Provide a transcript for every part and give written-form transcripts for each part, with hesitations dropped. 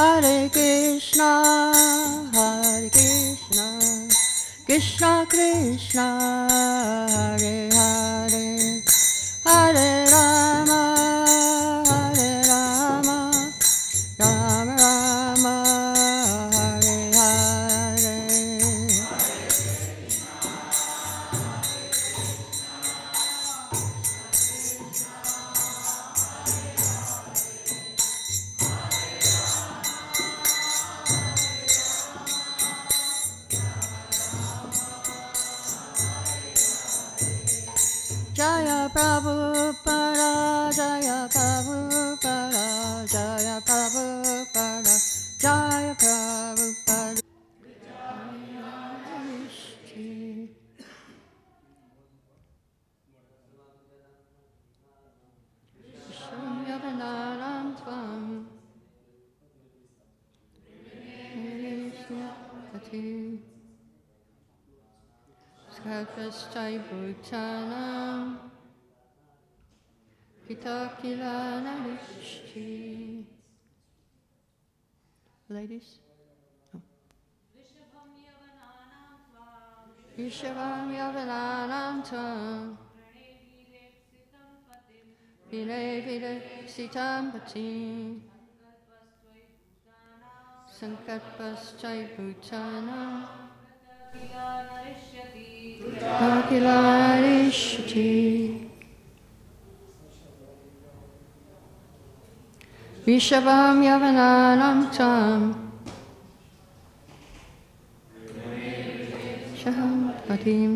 Hare Krishna, Krishna Krishna, Hare Hare, Hare Rama, Rama Rama, Hare Hare. Jaya Prabhupada, Jaya Prabhupada, Jaya Prabhupada, Jaya Prabhupada. Shambhavanaram Tvam Pati Skakastai Bhutanam Kitakila Narishti. Ladies? No. Vishavam Yavananam Tvam Vire Vire Sitam Pati Sankatpaschai Bhutanam Akilarishti Vishavam Yavananam Tam Shaham Patim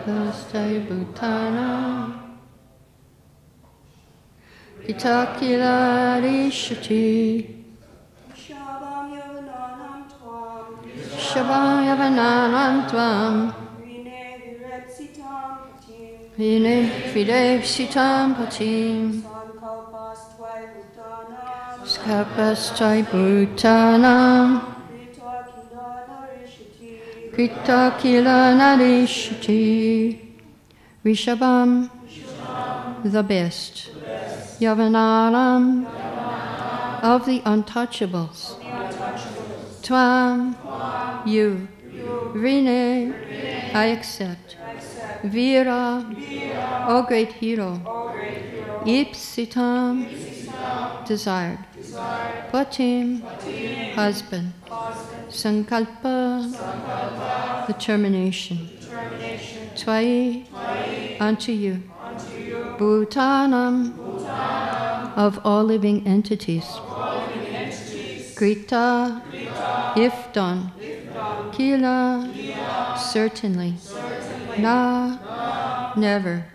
Dastai Bhutanam Itakilarishti Shabam Yavananam Tvam Vine Fide Sitam Patim Skapastai Bhutanam Kritakila Narishti Rishabam the best Yavananam of the untouchables Tvam you Rine I accept Vira O great hero Ipsitam desired Patim husband Sankalpa determination Tvai unto you Bhutanam of all living entities Krita if done Kila certainly Na never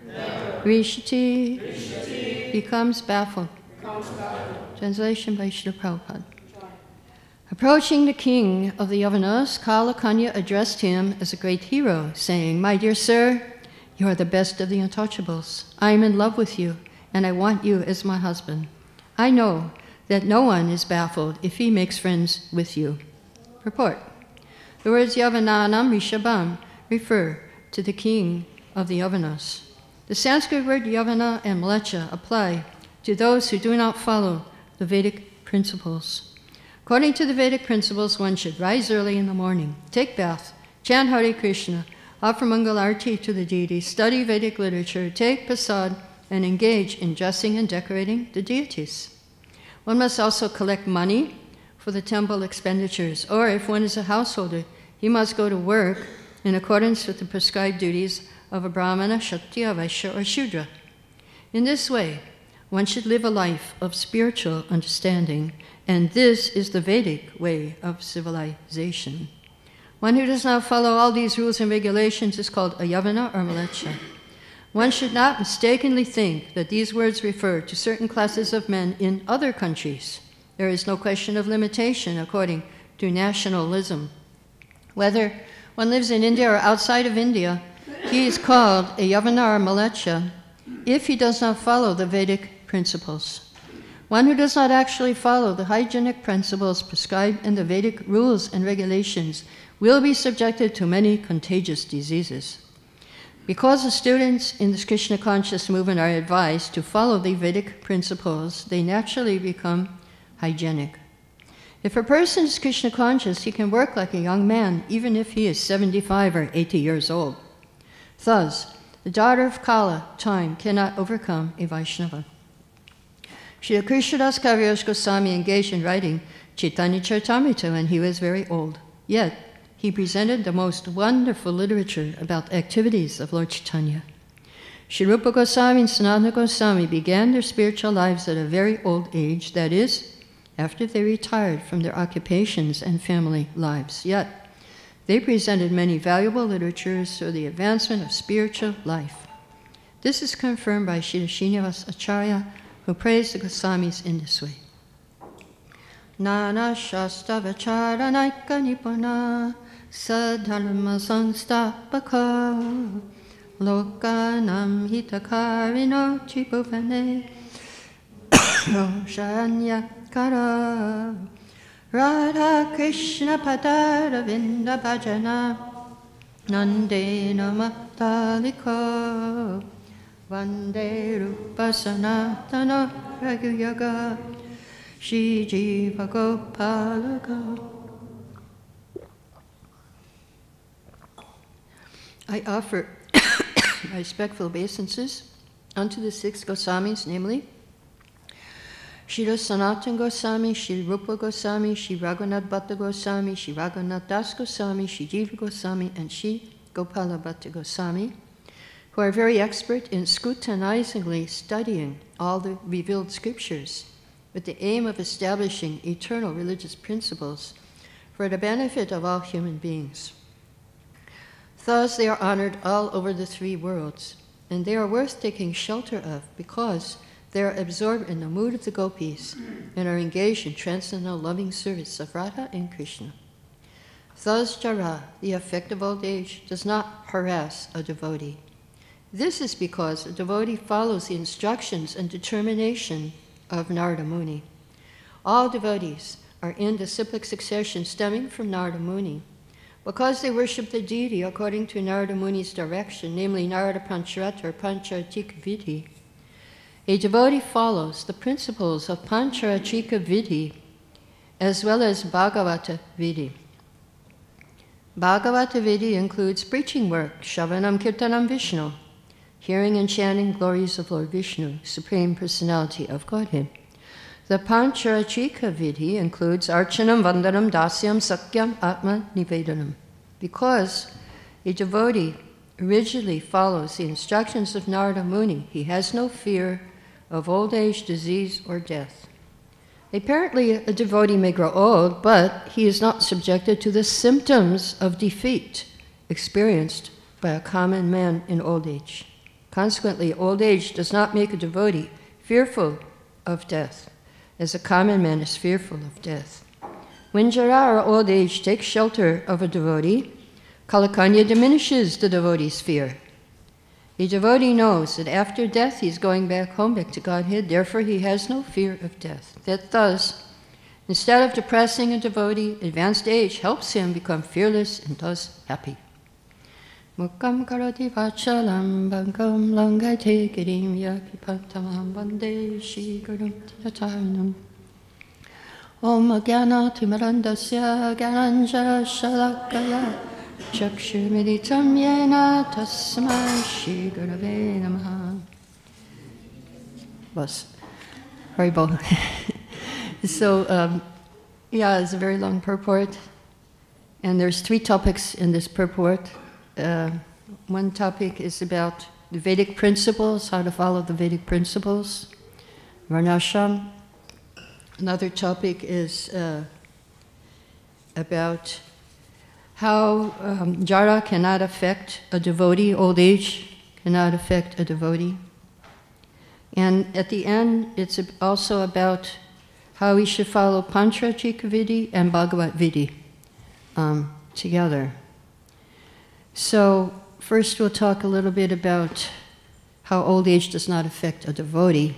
Rishti becomes baffled. Translation by Srila Prabhupada. Approaching the king of the Yavanas, Kalakanya addressed him as a great hero, saying, "My dear sir, you are the best of the untouchables. I am in love with you, and I want you as my husband. I know that no one is baffled if he makes friends with you." Purport. The words Yavananam Rishabam refer to the king of the Yavanas. The Sanskrit word Yavana and Mlecha apply to those who do not follow the Vedic principles. According to the Vedic principles, one should rise early in the morning, take bath, chant Hare Krishna, offer Mangalarti to the deities, study Vedic literature, take prasad, and engage in dressing and decorating the deities. One must also collect money for the temple expenditures, or if one is a householder, he must go to work in accordance with the prescribed duties of a Brahmana, Kshatriya, Vaishya, or Shudra. In this way, one should live a life of spiritual understanding, and this is the Vedic way of civilization. One who does not follow all these rules and regulations is called a Yavana or Mlecha. One should not mistakenly think that these words refer to certain classes of men in other countries. There is no question of limitation according to nationalism. Whether one lives in India or outside of India, he is called a Yavana or Mlecha if he does not follow the Vedic principles. One who does not actually follow the hygienic principles prescribed in the Vedic rules and regulations will be subjected to many contagious diseases. Because the students in this Krishna conscious movement are advised to follow the Vedic principles, they naturally become hygienic. If a person is Krishna conscious, he can work like a young man, even if he is 75 or 80 years old. Thus, the daughter of Kala, time, cannot overcome a Vaishnava. Srila Krishnadas Kaviraj Goswami engaged in writing Chaitanya Charitamrita when he was very old. Yet, he presented the most wonderful literature about activities of Lord Chaitanya. Sri Rupa Goswami and Sanatana Goswami began their spiritual lives at a very old age, that is, after they retired from their occupations and family lives. Yet, they presented many valuable literatures for the advancement of spiritual life. This is confirmed by Srila Srinivas Acharya, who praised the Goswamis in this way. Nana Shastra Vacharanaika Nipana Sadharma Sanstapaka Lokanam Hitakarino Tribhuvane Roshanya Kara Radha Krishna Padara Vinda Bhajana Nande Namatalika Vande Rupa Sanatana Raghuyaga Shri Jiva Gopalaga. I offer my respectful obeisances unto the 6 Goswamis, namely Srila Sanatana Goswami, Sri Rupa Goswami, Sri Raghunath Bhatta Goswami, Sri Raghunath Das Goswami, Sri Jiva Goswami, and Sri Gopala Bhatta Goswami, who are very expert in scrutinizingly studying all the revealed scriptures with the aim of establishing eternal religious principles for the benefit of all human beings. Thus, they are honored all over the 3 worlds, and they are worth taking shelter of because they are absorbed in the mood of the gopis and are engaged in transcendental loving service of Radha and Krishna. Thus, Jara, the effect of old age, does not harass a devotee. This is because a devotee follows the instructions and determination of Narada Muni. All devotees are in the cyclic succession stemming from Narada Muni. Because they worship the deity according to Narada Muni's direction, namely Narada Pancharatra or Pancharachika Vidhi, a devotee follows the principles of Pancharachika Vidhi as well as Bhagavata Vidhi. Bhagavata Vidhi includes preaching work, Shravanam Kirtanam Vishnu, hearing and chanting glories of Lord Vishnu, Supreme Personality of Godhead. The Pancharachika Vidhi includes Archanam, Vandanam, Dasyam, Sakyam, Atma, Nivedanam. Because a devotee rigidly follows the instructions of Narada Muni, he has no fear of old age, disease, or death. Apparently, a devotee may grow old, but he is not subjected to the symptoms of defeat experienced by a common man in old age. Consequently, old age does not make a devotee fearful of death, as a common man is fearful of death. When Jara or old age takes shelter of a devotee, Kalakanya diminishes the devotee's fear. A devotee knows that after death he is going back home, back to Godhead, therefore he has no fear of death. That thus, instead of depressing a devotee, advanced age helps him become fearless and thus happy. Mukam karati vachalam bhangam langate girim yakipantamam vande shri gurum tinatarnam. Om agyana timarandasya gyananjara shalakaya Chakshurmiritam yena tasmai shri gurave namaha. Was Haribol. So, it's a very long purport, and there's 3 topics in this purport. One topic is about the Vedic principles, how to follow the Vedic principles, Varnashram. Another topic is about how Jara cannot affect a devotee, old age cannot affect a devotee. And at the end, it's also about how we should follow Pancharachika Vidhi and Bhagavat Vidhi together. So first we'll talk a little bit about how old age does not affect a devotee.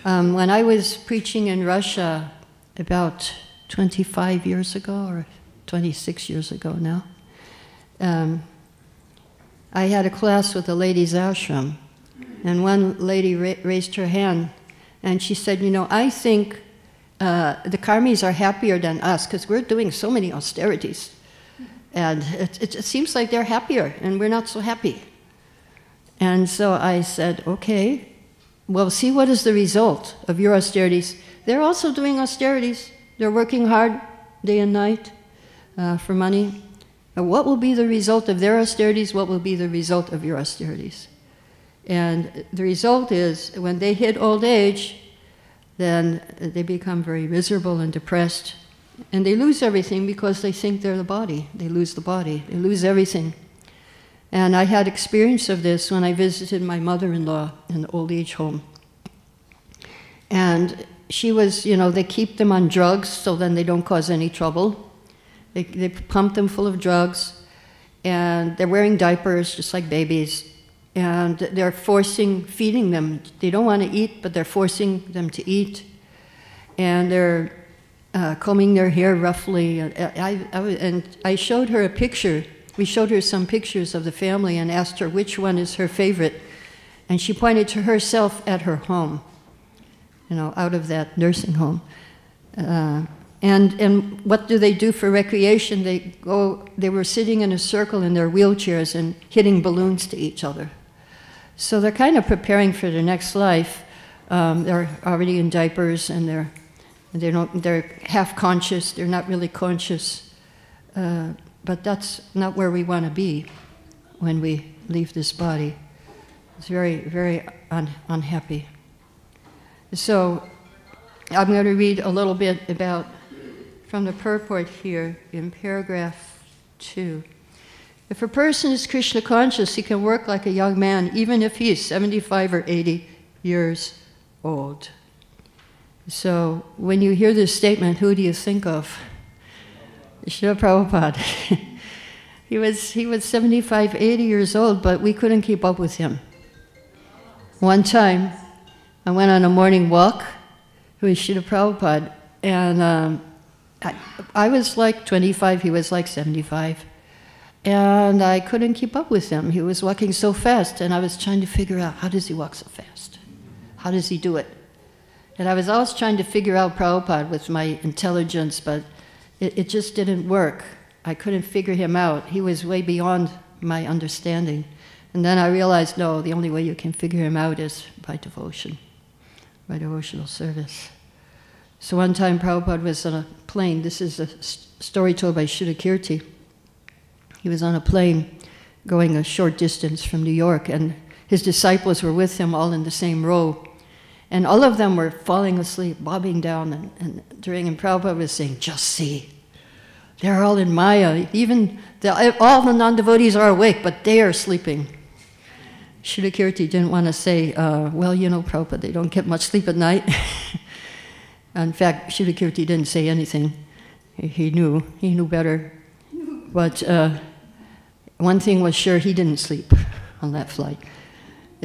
When I was preaching in Russia about 25 years ago, or 26 years ago now, I had a class with the ladies' ashram, and one lady raised her hand, and she said, you know, I think the karmis are happier than us because we're doing so many austerities. And it seems like they're happier, and we're not so happy. And so I said, okay, well, see what is the result of your austerities. They're also doing austerities. They're working hard day and night for money. And what will be the result of their austerities? What will be the result of your austerities? And the result is, when they hit old age, then they become very miserable and depressed. And they lose everything because they think they're the body. They lose the body. They lose everything. And I had experience of this when I visited my mother-in-law in the old age home. And she was, you know, they keep them on drugs so then they don't cause any trouble. They pump them full of drugs. And they're wearing diapers just like babies. And they're feeding them. They don't want to eat, but they're forcing them to eat. And they're combing their hair roughly. And I showed her a picture. We showed her some pictures of the family and asked her which one is her favorite. And she pointed to herself at her home, you know, out of that nursing home. And what do they do for recreation? They were sitting in a circle in their wheelchairs and hitting balloons to each other. So they're kind of preparing for their next life. They're already in diapers, and they're half conscious. They're not really conscious, but that's not where we want to be when we leave this body. It's very, very unhappy. So I'm going to read a little bit about from the purport here in paragraph 2. If a person is Krishna conscious, he can work like a young man, even if he is 75 or 80 years old. So when you hear this statement, who do you think of? Srila Prabhupada. He was 75, 80 years old, but we couldn't keep up with him. One time, I went on a morning walk with Srila Prabhupada, and I was like 25, he was like 75. And I couldn't keep up with him. He was walking so fast, and I was trying to figure out, how does he walk so fast? How does he do it? And I was always trying to figure out Prabhupada with my intelligence, but it just didn't work. I couldn't figure him out. He was way beyond my understanding. And then I realized, no, the only way you can figure him out is by devotion, by devotional service. So one time Prabhupada was on a plane. This is a story told by Shuddhakirti. He was on a plane going a short distance from New York, and his disciples were with him all in the same row. And all of them were falling asleep, bobbing down, and Prabhupada was saying, just see, they're all in Maya. Even all the non-devotees are awake, but they are sleeping. Shuddhakirti didn't want to say, well, you know, Prabhupada, they don't get much sleep at night. In fact, Shuddhakirti didn't say anything. He knew better. But one thing was sure, he didn't sleep on that flight.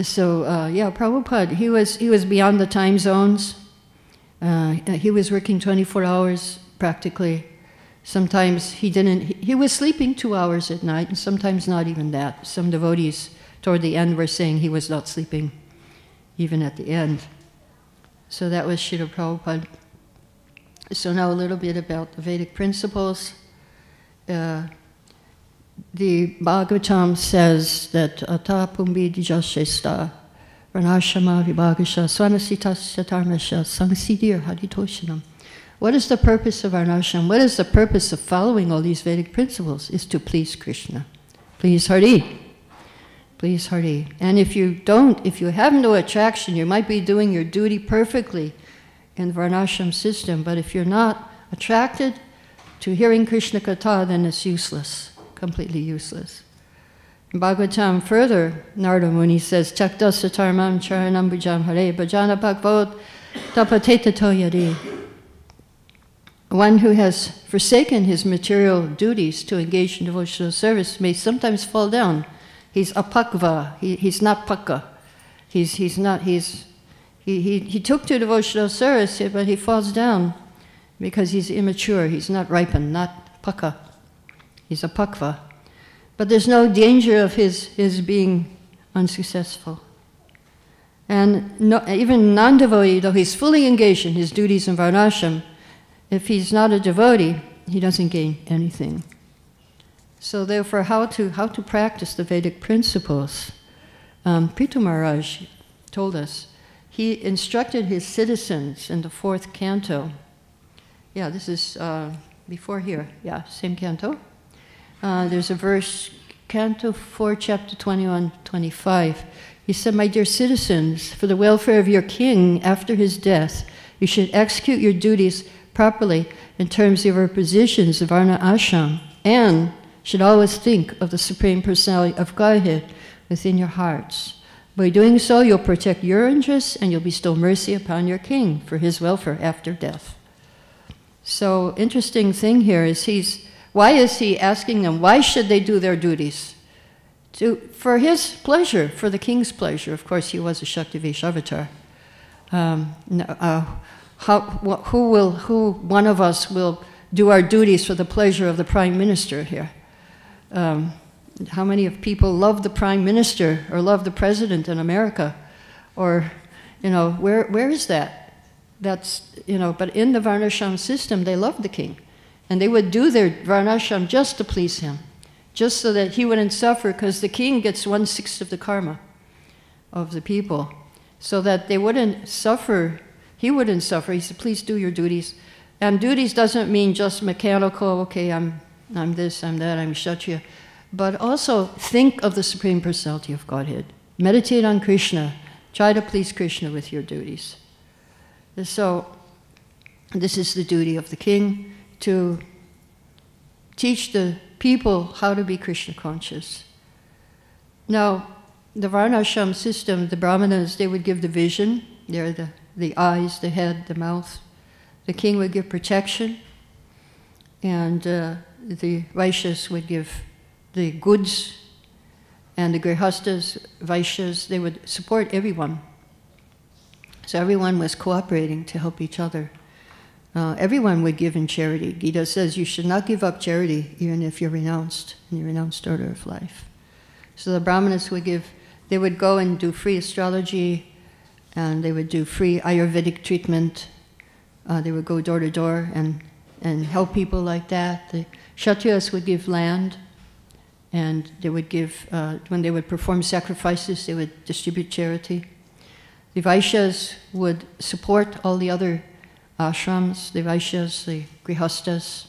So yeah, Prabhupada, he was beyond the time zones. He was working 24 hours practically. Sometimes he was sleeping 2 hours at night, and sometimes not even that. Some devotees toward the end were saying he was not sleeping even at the end. So that was Srila Prabhupada. So now a little bit about the Vedic principles. The Bhagavatam says that Ata Pumbi Dijashesta Varnashama Vibhagasha Swanasitasya Dharmasha Sangsidir Haditoshanam. What is the purpose of Varnashram? What is the purpose of following all these Vedic principles? Is to please Krishna. Please Hari. Please Hari. And if you have no attraction, you might be doing your duty perfectly in the Varnashram system, but if you're not attracted to hearing Krishna Katha, then it's useless. Completely useless. In Bhagavatam further, Narada Muni says, Chakta satarmam charanam bhajam hare bhajana bhagavad tapatetato yadi. One who has forsaken his material duties to engage in devotional service may sometimes fall down. He's apakva, he's not pakka. He took to devotional service, but he falls down because he's immature, he's not ripened, not pakka. He's a pakva. But there's no danger of his being unsuccessful. And no, even non-devotee, though he's fully engaged in his duties in Varnashram, if he's not a devotee, he doesn't gain anything. So therefore, how to practice the Vedic principles? Prithu Maharaj told us, he instructed his citizens in the 4th canto. Yeah, this is before here. Yeah, same canto. There's a verse, Canto 4, Chapter 21, 25. He said, "My dear citizens, for the welfare of your king after his death, you should execute your duties properly in terms of your positions of Varna Ashram, and should always think of the Supreme Personality of Godhead within your hearts. By doing so, you'll protect your interests and you'll bestow mercy upon your king for his welfare after death." So, interesting thing here is why is he asking them, why should they do their duties? For his pleasure, for the king's pleasure. Of course, he was a Shaktivesh avatar. Who one of us will do our duties for the pleasure of the prime minister here? How many of people love the prime minister or love the president in America? Or, where is that? That's, but in the Varnashram system, they loved the king. And they would do their Varnashram just to please him, just so that he wouldn't suffer, because the king gets 1/6 of the karma of the people, so that they wouldn't suffer. He wouldn't suffer. He said, please do your duties. And duties doesn't mean just mechanical, okay, I'm this, I'm that, I'm Kshatriya. But also think of the Supreme Personality of Godhead. Meditate on Krishna. Try to please Krishna with your duties. So this is the duty of the king, to teach the people how to be Krishna conscious. Now, the Varnashram system, the Brahmanas, they would give the vision. They're the eyes, the head, the mouth. The king would give protection, and the Vaishyas would give the goods, and the Grihastas, Vaishyas, they would support everyone. So everyone was cooperating to help each other. Everyone would give in charity. Gita says you should not give up charity even if you're renounced in the renounced order of life. So the Brahmanas would they would go and do free astrology, and they would do free Ayurvedic treatment. They would go door to door and help people like that. The Kshatriyas would give land, and they would give, when they would perform sacrifices, they would distribute charity. The Vaishyas would support all the other ashrams, the Vaishyas, the Grihastas,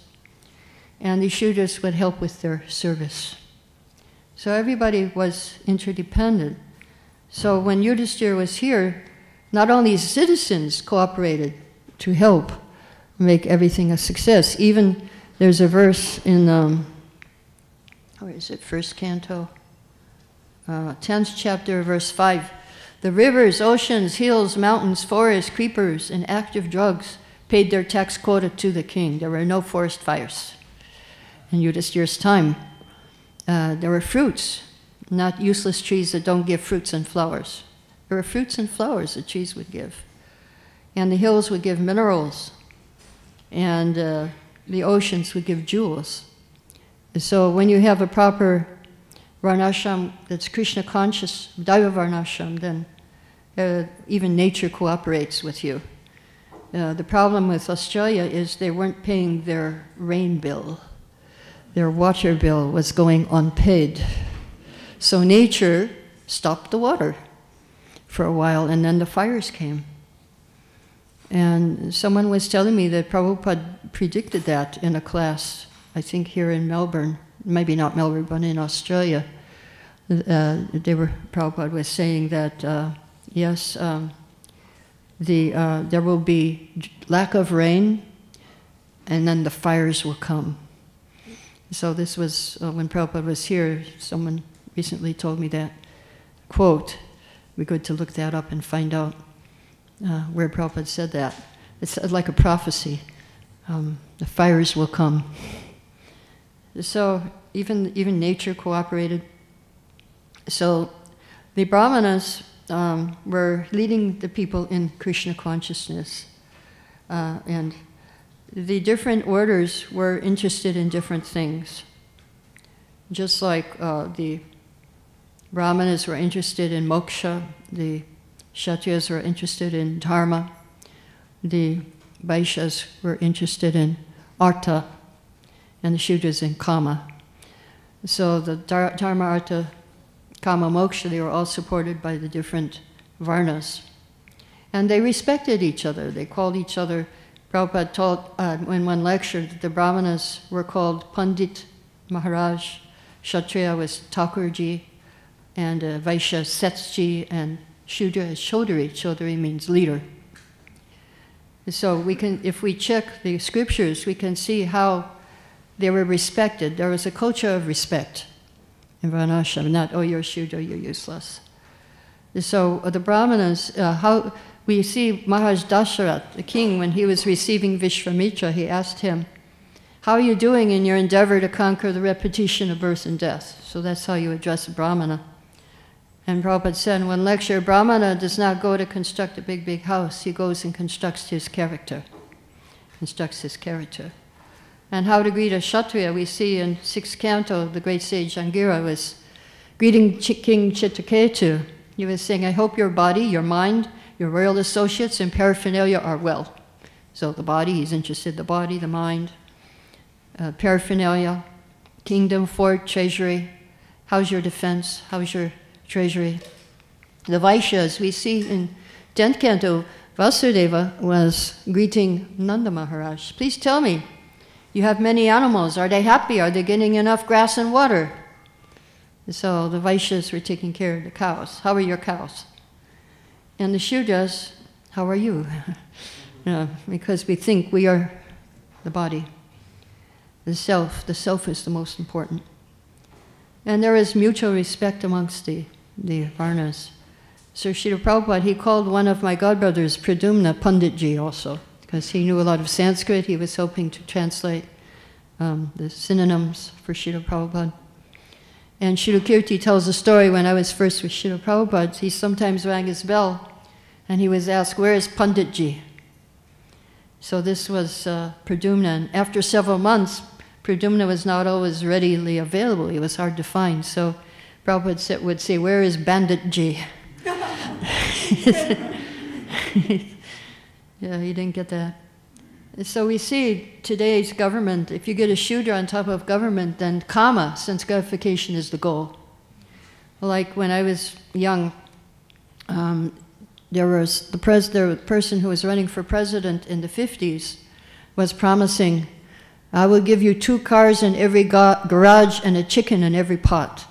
and the Shudras would help with their service. So everybody was interdependent. So when Yudhishthira was here, not only citizens cooperated to help make everything a success. Even there's a verse in, where is it, 1st canto, 10th chapter, verse 5. The rivers, oceans, hills, mountains, forests, creepers, and active drugs paid their tax quota to the king. There were no forest fires in Yudhishthira's time. There were fruits, not useless trees that don't give fruits and flowers. There were fruits and flowers that trees would give. And the hills would give minerals, and the oceans would give jewels. So when you have a proper Varnashram that's Krishna conscious, Daiva Varnashram, then even nature cooperates with you. The problem with Australia is they weren't paying their rain bill. Their water bill was going unpaid. So nature stopped the water for a while, and then the fires came. And someone was telling me that Prabhupada predicted that in a class, I think here in Melbourne, maybe not Melbourne, but in Australia. Prabhupada was saying that, yes, there will be lack of rain, and then the fires will come. So this was, when Prabhupada was here, someone recently told me that quote. It'd be good to look that up and find out where Prabhupada said that. It's like a prophecy. The fires will come. So even nature cooperated. So the Brahmanas were leading the people in Krishna consciousness. And the different orders were interested in different things. just like the Brahmanas were interested in moksha, the Kshatriyas were interested in dharma, the Vaishyas were interested in artha, and the Shudras in kama. So the dharma, artha, kama, moksha, they were all supported by the different varnas. And they respected each other. They called each other, Prabhupada taught in one lecture that the Brahmanas were called Pandit Maharaj, Kshatriya was Thakurji, and Vaishya Sethji, and Shudra is Chaudhary. Chaudhary means leader. So we can, if we check the scriptures, we can see how they were respected. There was a culture of respect in Varnashram, not, oh, you're Shudra, you're useless. So the Brahmanas, how we see Maharaj Dasharat, the king, when he was receiving Vishvamitra, he asked him, how are you doing in your endeavor to conquer the repetition of birth and death? So that's how you address a Brahmana. And Prabhupada said in one lecture, Brahmana does not go to construct a big, big house. He goes and constructs his character. And how to greet a Kshatriya, we see in 6th canto, the great sage Angira was greeting King Chitraketu. He was saying, I hope your body, your mind, your royal associates, and paraphernalia are well. So the body, he's interested in the body, the mind, paraphernalia, kingdom, fort, treasury. How's your defense? How's your treasury? The Vaishyas, we see in 10th canto, Vasudeva was greeting Nanda Maharaj. Please tell me, you have many animals. Are they happy? Are they getting enough grass and water? So the Vaishyas were taking care of the cows. How are your cows? And the Shudras, how are you? Because we think we are the body. The self is the most important. And there is mutual respect amongst the Varnas. So Srila Prabhupada, he called one of my godbrothers, Pradumna, Panditji also, because he knew a lot of Sanskrit. He was helping to translate the synonyms for Srila Prabhupada. And Srila Kirti tells a story when I was first with Srila Prabhupada. He sometimes rang his bell, and he was asked, where is Panditji? So this was Pradumna. And after several months, Pradumna was not always readily available. He was hard to find. So Prabhupada would say, where is Banditji? Yeah, he didn't get that. So we see today's government, if you get a Shudra on top of government, then kama, sense gratification, is the goal. Like when I was young, there was the person who was running for president in the 50s was promising, I will give you 2 cars in every garage and a chicken in every pot.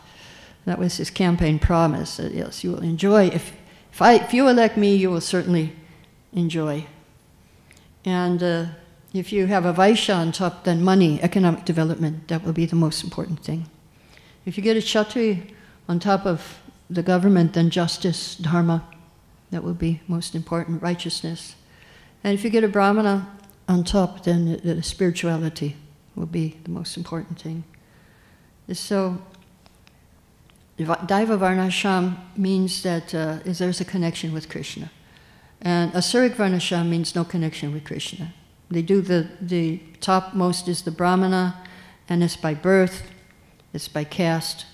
That was his campaign promise. That, yes, you will enjoy. If you elect me, you will certainly enjoy. And if you have a Vaishya on top, then money, economic development, that will be the most important thing. If you get a Kshatriya on top of the government, then justice, dharma, that will be most important, righteousness. And if you get a Brahmana on top, then the spirituality will be the most important thing. So, Daiva Varnashram means that there's a connection with Krishna. And Asuric Varnashram means no connection with Krishna. They do the topmost is the Brahmana, and it's by birth, it's by caste,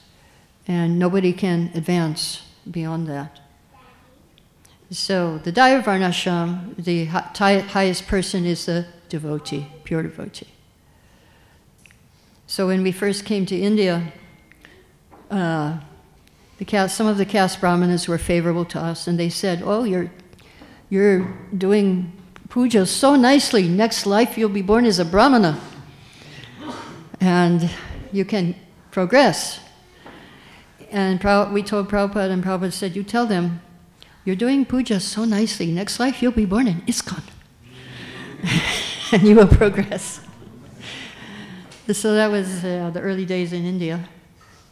and nobody can advance beyond that. So the Daiva Varnashram, the highest person is the devotee, pure devotee. So when we first came to India, some of the caste Brahmanas were favorable to us, and they said, oh, you're doing puja so nicely. Next life you'll be born as a Brahmana. And you can progress. And we told Prabhupada, and Prabhupada said, you tell them, you're doing puja so nicely. Next life you'll be born in ISKCON. And you will progress. So that was the early days in India.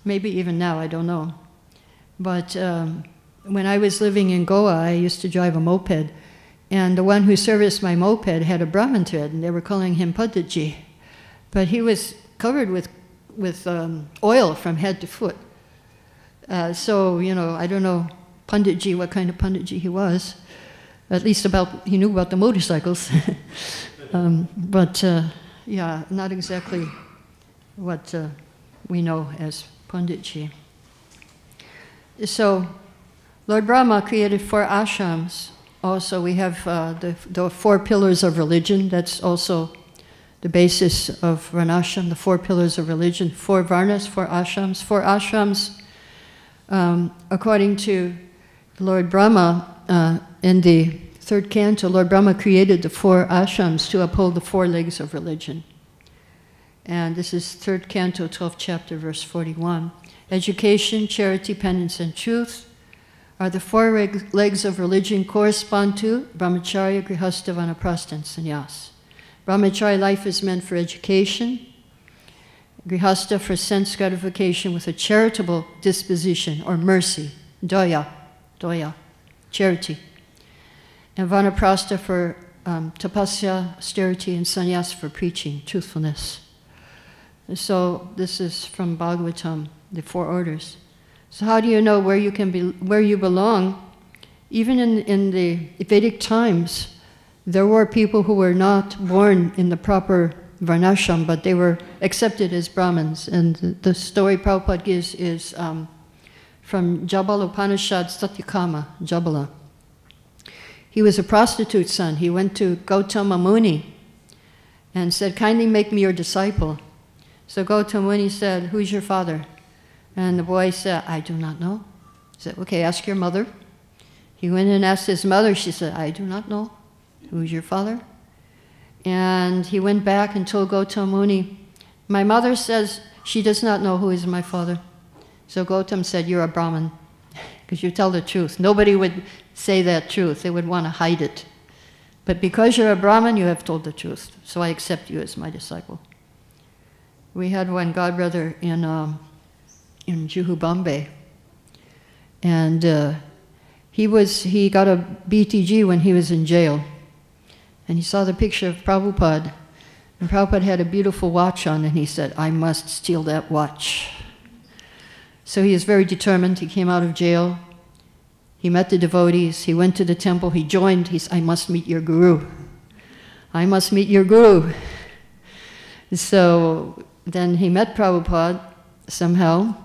Maybe even now, I don't know. But when I was living in Goa, I used to drive a moped, and the one who serviced my moped had a Brahmin thread, and they were calling him Panditji. But he was covered with oil from head to foot. So, I don't know Panditji, what kind of Panditji he was. At least he knew about the motorcycles. Yeah, not exactly what we know as Panditji. So Lord Brahma created 4 ashrams. Also, we have the 4 pillars of religion. That's also the basis of Varnashram, the 4 pillars of religion. 4 varnas, 4 ashrams. 4 ashrams, according to Lord Brahma, in the 3rd canto, Lord Brahma created the 4 ashrams to uphold the 4 legs of religion. And this is 3rd canto, 12th chapter, verse 41. Education, charity, penance, and truth are the 4 legs of religion correspond to brahmacharya, grihastha, vanaprastha, and sannyas. Brahmacharya life is meant for education, grihastha for sense gratification with a charitable disposition or mercy, daya, charity, and vanaprastha for tapasya, austerity, and sannyas for preaching, truthfulness. So this is from Bhagavatam, the 4 orders. So how do you know where you belong? Even in the Vedic times, there were people who were not born in the proper Varnashram, but they were accepted as Brahmins. And the story Prabhupada gives is from Jabala Upanishad, Satyakama, Jabala. He was a prostitute's son. He went to Gautama Muni and said, kindly make me your disciple. So Gautama Muni said, who's your father? And the boy said, I do not know. He said, okay, ask your mother. He went and asked his mother. She said, I do not know. Who's your father? And he went back and told Gautama Muni, my mother says she does not know who is my father. So Gautama said, you're a Brahmin, because you tell the truth. Nobody would say that truth. They would want to hide it. But because you're a Brahmin, you have told the truth. So I accept you as my disciple. We had one godbrother in Juhu, Bombay. And he got a BTG when he was in jail. And he saw the picture of Prabhupada. And Prabhupada had a beautiful watch on, and he said, I must steal that watch. So he is very determined. He came out of jail. He met the devotees. He went to the temple. He joined. He said, I must meet your guru. I must meet your guru. So then he met Prabhupada somehow.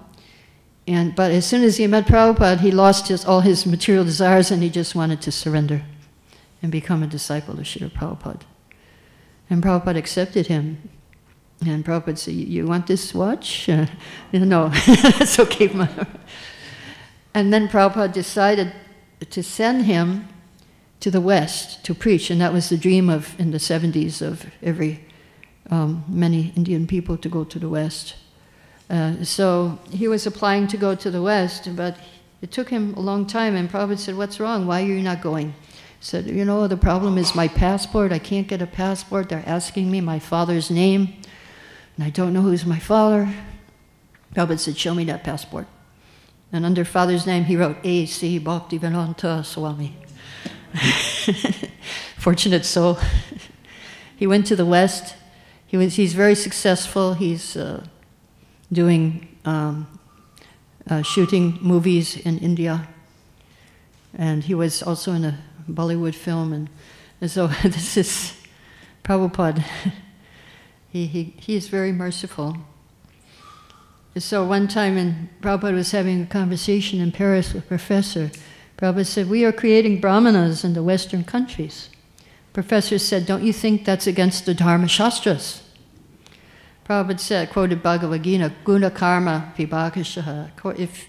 But as soon as he met Prabhupada, he lost all his material desires, and he just wanted to surrender and become a disciple of Srila Prabhupada. And Prabhupada accepted him. And Prabhupada said, you want this watch? No, that's okay. And then Prabhupada decided to send him to the West to preach. And that was the dream in the 70s of many Indian people to go to the West. So he was applying to go to the West, but it took him a long time. And Prabhupada said, what's wrong? Why are you not going? He said, you know, the problem is my passport. I can't get a passport. They're asking me my father's name, and I don't know who's my father. Prabhupada said, show me that passport. And under father's name, he wrote, A.C. Bhaktivedanta Swami. Fortunate soul. He went to the West. He's very successful. He's doing shooting movies in India. And he was also in a Bollywood film. And so this is Prabhupada. He is very merciful. So one time Prabhupada was having a conversation in Paris with a professor. Prabhupada said, we are creating brahmanas in the Western countries. Professor said, don't you think that's against the Dharma Shastras? Prabhupada said, quoted Bhagavad Gita, guna karma vibhakashaha. If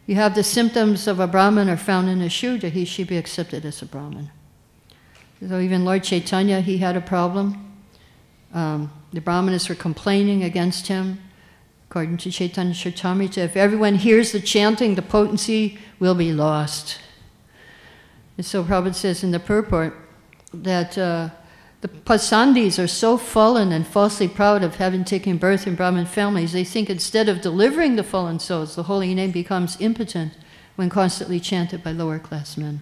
you have the symptoms of a Brahman are found in a Shudra, he should be accepted as a Brahman. So even Lord Chaitanya, he had a problem. The Brahmanas were complaining against him. According to Chaitanya Charitamrita, if everyone hears the chanting, the potency will be lost. And so Prabhupada says in the purport that the Pasandis are so fallen and falsely proud of having taken birth in Brahmin families, they think instead of delivering the fallen souls, the holy name becomes impotent when constantly chanted by lower class men.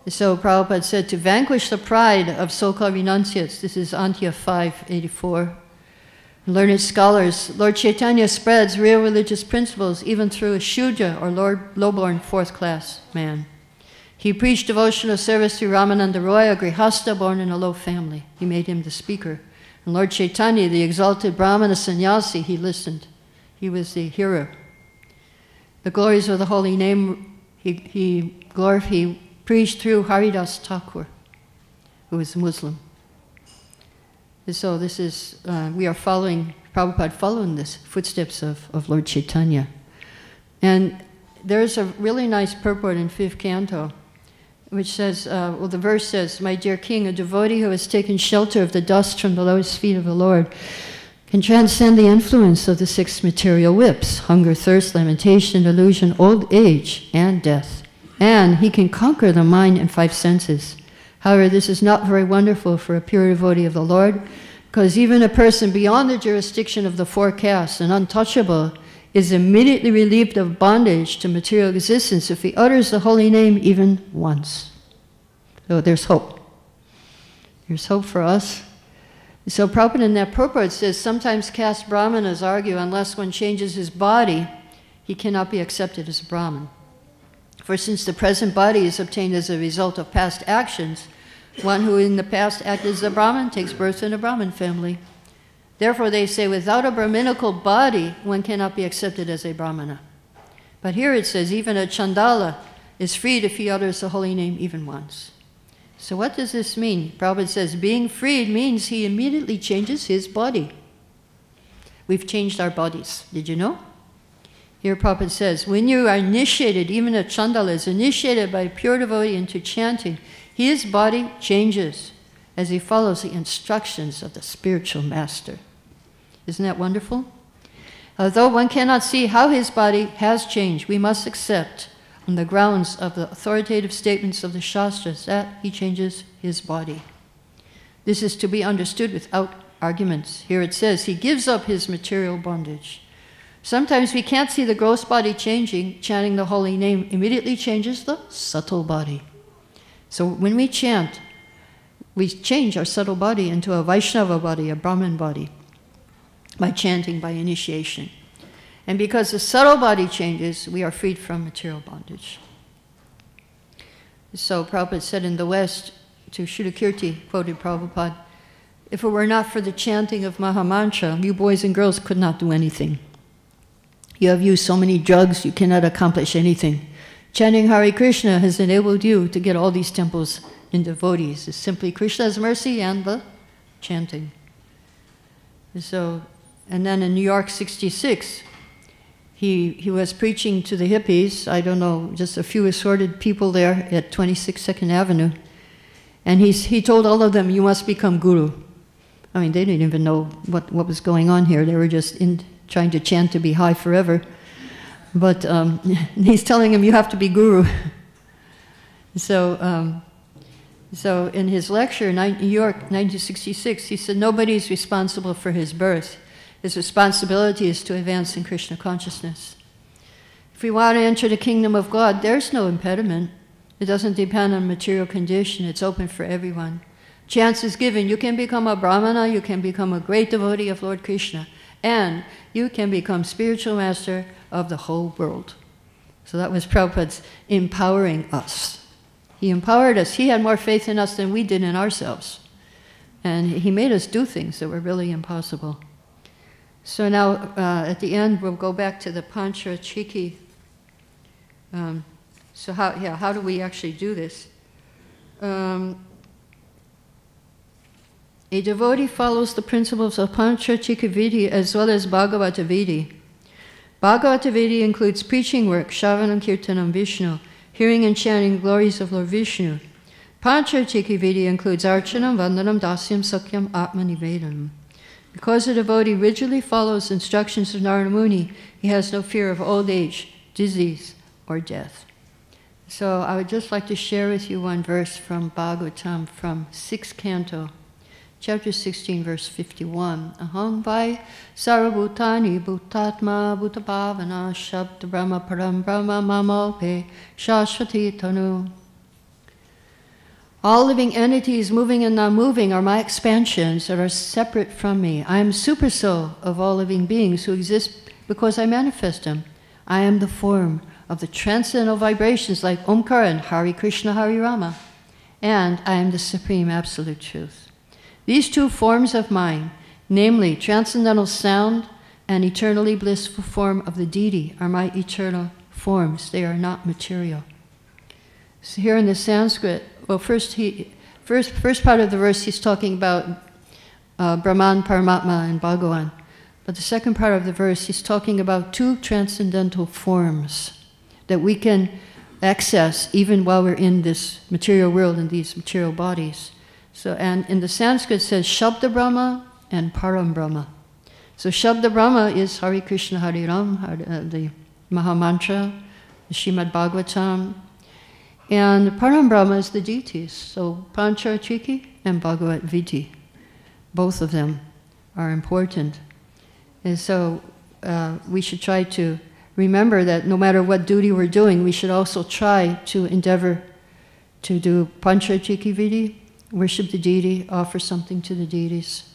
So Prabhupada said, to vanquish the pride of so-called renunciates, this is Antya 584, learned scholars, Lord Chaitanya spreads real religious principles even through a Shudra or low-born fourth-class man. He preached devotional service to Ramananda Roy, a Grihastha born in a low family. He made him the speaker And Lord Chaitanya, the exalted Brahmana sannyasi, he listened. He was the hearer. The glories of the holy name, he preached through Haridas Thakur, who was a Muslim. And so this is, we are following, Prabhupada following the footsteps of Lord Chaitanya. And there's a really nice purport in 5th canto, which says, well, the verse says, "My dear king, a devotee who has taken shelter of the dust from the lotus feet of the Lord can transcend the influence of the 6 material whips, hunger, thirst, lamentation, delusion, old age, and death. And he can conquer the mind and 5 senses. However, this is not very wonderful for a pure devotee of the Lord, because even a person beyond the jurisdiction of the 4 castes and untouchable is immediately relieved of bondage to material existence if he utters the holy name even once." So there's hope. There's hope for us. So Prabhupada in that purport says, sometimes caste brahmanas argue unless one changes his body, he cannot be accepted as a Brahmin. For since the present body is obtained as a result of past actions, one who in the past acted as a Brahmin takes birth in a Brahmin family. Therefore, they say, without a Brahminical body, one cannot be accepted as a Brahmana. But here it says, even a Chandala is freed if he utters the holy name even once. So what does this mean? Prabhupada says, being freed means he immediately changes his body. We've changed our bodies. Did you know? Here Prabhupada says, when you are initiated, even a Chandala is initiated by a pure devotee into chanting, his body changes as he follows the instructions of the spiritual master. Isn't that wonderful? Although one cannot see how his body has changed, we must accept on the grounds of the authoritative statements of the Shastras that he changes his body. This is to be understood without arguments. Here it says he gives up his material bondage. Sometimes we can't see the gross body changing. Chanting the holy name immediately changes the subtle body. So when we chant, we change our subtle body into a Vaishnava body, a Brahmin body, by chanting, by initiation. And because the subtle body changes, we are freed from material bondage. So Prabhupada said in the West, to Shuddhakirti, quoted Prabhupada, if it were not for the chanting of Mahamantra, you boys and girls could not do anything. You have used so many drugs, you cannot accomplish anything. Chanting Hare Krishna has enabled you to get all these temples in devotees. It's simply Krishna's mercy and the chanting. So, and then in New York 66, he was preaching to the hippies, I don't know, just a few assorted people there at 26 2nd Avenue. And he told all of them, you must become guru. I mean, they didn't even know what was going on here. They were just trying to chant to be high forever. But he's telling them, you have to be guru. So in his lecture, New York, 1966, he said, nobody's responsible for his birth. His responsibility is to advance in Krishna consciousness. If we want to enter the kingdom of God, there's no impediment. It doesn't depend on material condition. It's open for everyone. Chance is given. You can become a Brahmana, you can become a great devotee of Lord Krishna, and you can become spiritual master of the whole world. So that was Prabhupada's empowering us. He empowered us. He had more faith in us than we did in ourselves. And he made us do things that were really impossible. So now, at the end, we'll go back to the Pancha Chiki. So how do we actually do this? A devotee follows the principles of Pancha Chika Vidhi as well as Bhagavata Vidhi. Bhagavata Vidhi includes preaching work, Shravanam Kirtanam Vishnu, hearing and chanting glories of Lord Vishnu. Pancha Chika Vidhi includes Archanam, Vandanam, Dasyam, Sakyam, Atma Nivedanam. Because the devotee rigidly follows instructions of Narada Muni, he has no fear of old age, disease, or death. So I would just like to share with you one verse from Bhagavatam, from 6th canto, chapter 16, verse 51. Aham vai sarvabhutani bhutatma bhutapavana shabda brahma param brahma mamope shashvati tanu. All living entities, moving and non-moving, are my expansions that are separate from me. I am super soul of all living beings who exist because I manifest them. I am the form of the transcendental vibrations like Omkara and Hare Krishna, Hare Rama. And I am the supreme absolute truth. These two forms of mine namely, transcendental sound and eternally blissful form of the deity are my eternal forms. They are not material. So here in the Sanskrit, well, first part of the verse he's talking about Brahman, Paramatma, and Bhagavan. But the second part of the verse he's talking about two transcendental forms that we can access even while we're in this material world, in these material bodies. So, and in the Sanskrit it says Shabda Brahma and Param Brahma. So Shabda Brahma is Hare Krishna Hare Ram, the Mahamantra, the Srimad Bhagavatam. And Param Brahma is the deities, so Pancharatriki and Bhagavad Viti. Both of them are important. And so we should try to remember that no matter what duty we're doing, we should also try to endeavor to do Pancharatriki Viti, worship the deity, offer something to the deities,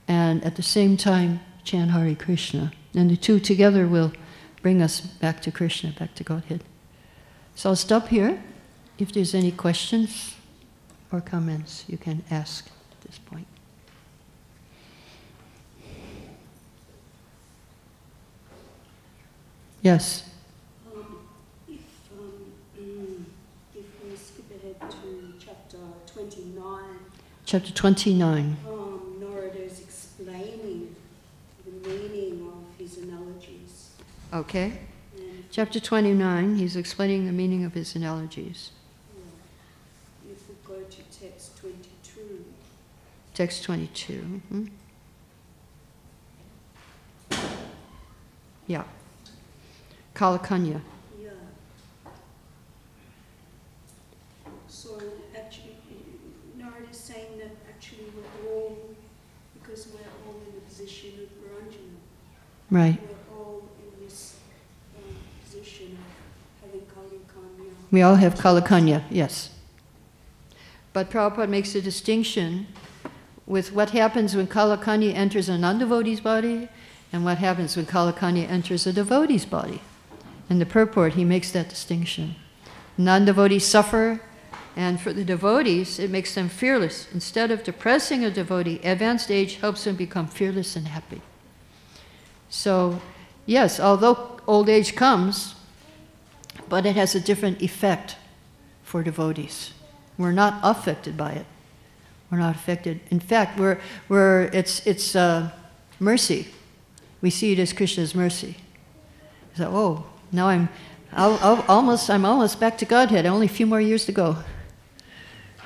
and at the same time chant Hare Krishna. And the two together will bring us back to Krishna, back to Godhead. So I'll stop here. If there's any questions or comments, you can ask at this point. Yes? If we skip ahead to chapter 29. Chapter 29. Narada is explaining the meaning of his analogies. Okay. Chapter 29, he's explaining the meaning of his analogies. If we go to text 22. Text 22. Mm-hmm. Yeah. Kalakanya. Yeah. So actually, Narada is saying that actually we're all, because we're all in the position of Puranjana. Right. We're all in this position of having Kalakanya. We all have Kalakanya, yes. But Prabhupada makes a distinction with what happens when Kalakanya enters a non-devotee's body and what happens when Kalakanya enters a devotee's body. In the purport, he makes that distinction. Non-devotees suffer, and for the devotees, it makes them fearless. Instead of depressing a devotee, advanced age helps them become fearless and happy. So, yes, although old age comes, but it has a different effect for devotees. We're not affected by it. We're not affected. In fact, it's mercy. We see it as Krishna's mercy. So, oh, now I'm almost back to Godhead. Only a few more years to go.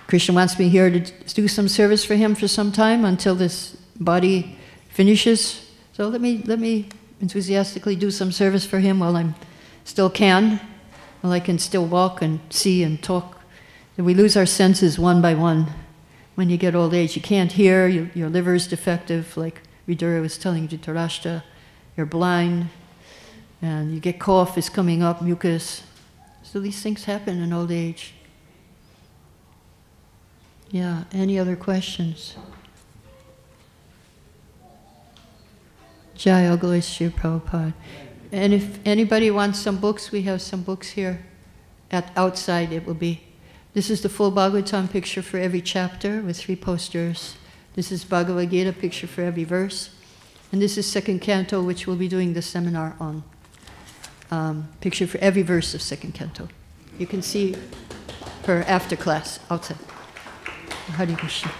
Krishna wants me here to do some service for him for some time until this body finishes. So let me enthusiastically do some service for him while I'm still can, while I can still walk and see and talk. And we lose our senses one by one. When you get old age, you can't hear. Your liver is defective, like Vidura was telling Dhritarashtra. You're blind. And you get cough is coming up, mucus. So these things happen in old age. Yeah, any other questions? Jai Agaloy Sri Prabhupada. And if anybody wants some books, we have some books here. Outside it will be. This is the full Bhagavatam picture for every chapter with 3 posters. This is Bhagavad Gita picture for every verse. And this is second canto, which we'll be doing the seminar on. Picture for every verse of second canto. You can see her after class outside. Hare Krishna.